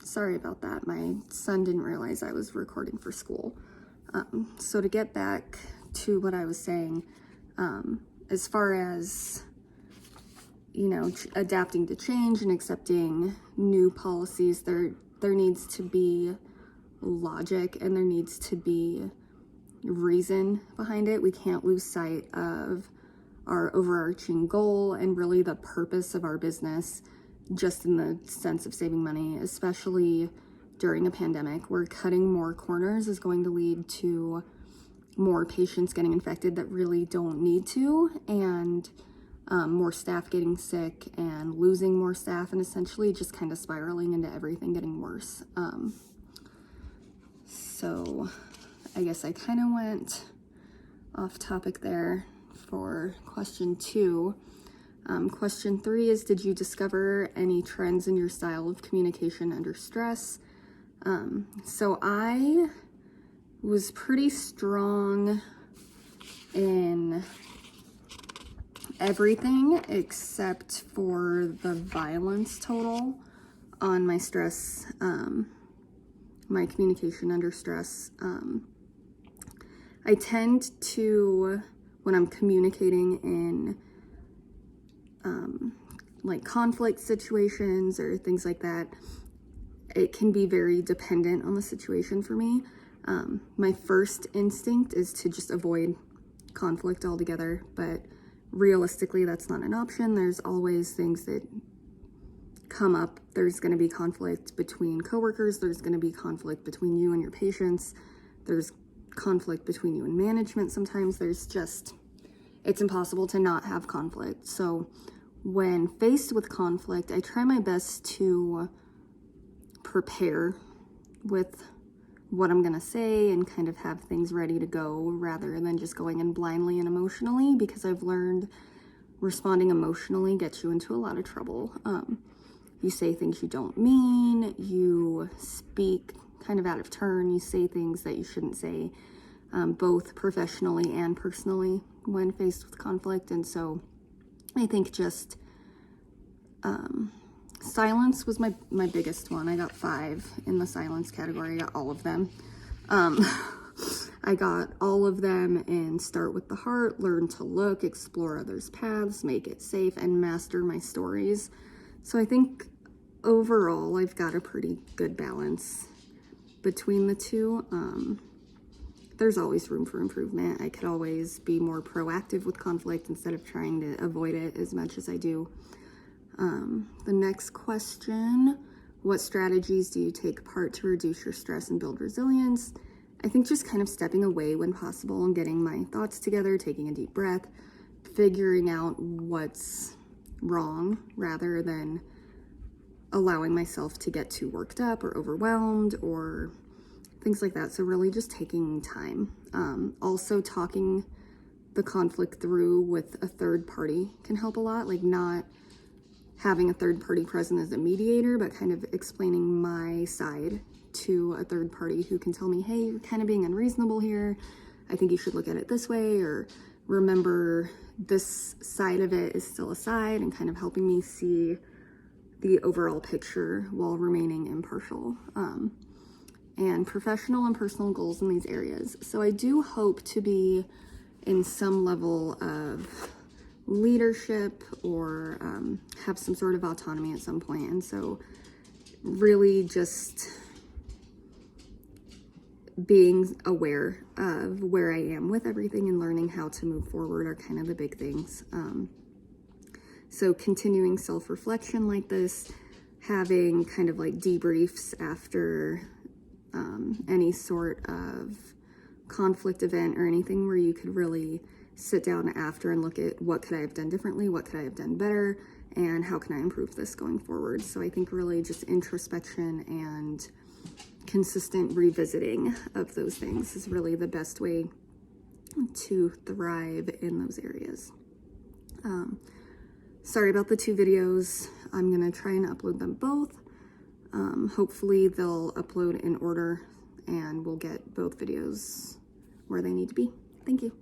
Sorry about that. My son didn't realize I was recording for school. So to get back to what I was saying, as far as, you know, adapting to change and accepting new policies, there needs to be logic and there needs to be reason behind it. We can't lose sight of our overarching goal and really the purpose of our business just in the sense of saving money, especially during a pandemic where cutting more corners is going to lead to more patients getting infected that really don't need to, and more staff getting sick and losing more staff, and essentially just kind of spiraling into everything getting worse. So I guess I kind of went off topic there for question 2. Question 3 is, did you discover any trends in your style of communication under stress? So I was pretty strong in everything except for the violence total on my stress, my communication under stress. I tend to, when I'm communicating in like conflict situations or things like that, it can be very dependent on the situation for me. My first instinct is to just avoid conflict altogether, but realistically that's not an option. There's always things that come up. There's going to be conflict between coworkers, there's going to be conflict between you and your patients, there's conflict between you and management. Sometimes it's impossible to not have conflict. So when faced with conflict, I try my best to prepare with what I'm gonna say and kind of have things ready to go rather than just going in blindly and emotionally, because I've learned responding emotionally gets you into a lot of trouble. You say things you don't mean, you speak kind of out of turn, you say things that you shouldn't say, both professionally and personally when faced with conflict. And so I think just silence was my biggest one. I got 5 in the silence category. I got all of them. I got all of them in Start with the Heart, Learn to Look, Explore Others' Paths, Make It Safe, and Master My Stories. So I think overall I've got a pretty good balance between the two. There's always room for improvement. I could always be more proactive with conflict instead of trying to avoid it as much as I do. The next question, what strategies do you take part to reduce your stress and build resilience? I think just kind of stepping away when possible and getting my thoughts together, taking a deep breath, figuring out what's wrong rather than allowing myself to get too worked up or overwhelmed or things like that. So really just taking time. Also talking the conflict through with a third party can help a lot, like not having a third party present as a mediator, but kind of explaining my side to a third party who can tell me, hey, you're kind of being unreasonable here. I think you should look at it this way, or remember this side of it is still a side, and kind of helping me see the overall picture while remaining impartial. And professional and personal goals in these areas. So I do hope to be in some level of leadership or have some sort of autonomy at some point. And so really just being aware of where I am with everything and learning how to move forward are kind of the big things. So continuing self-reflection like this, having kind of like debriefs after any sort of conflict event or anything where you could really sit down after and look at what could I have done differently, what could I have done better, and how can I improve this going forward. So I think really just introspection and consistent revisiting of those things is really the best way to thrive in those areas. Sorry about the 2 videos. I'm gonna try and upload them both. Hopefully they'll upload in order and we'll get both videos where they need to be. Thank you.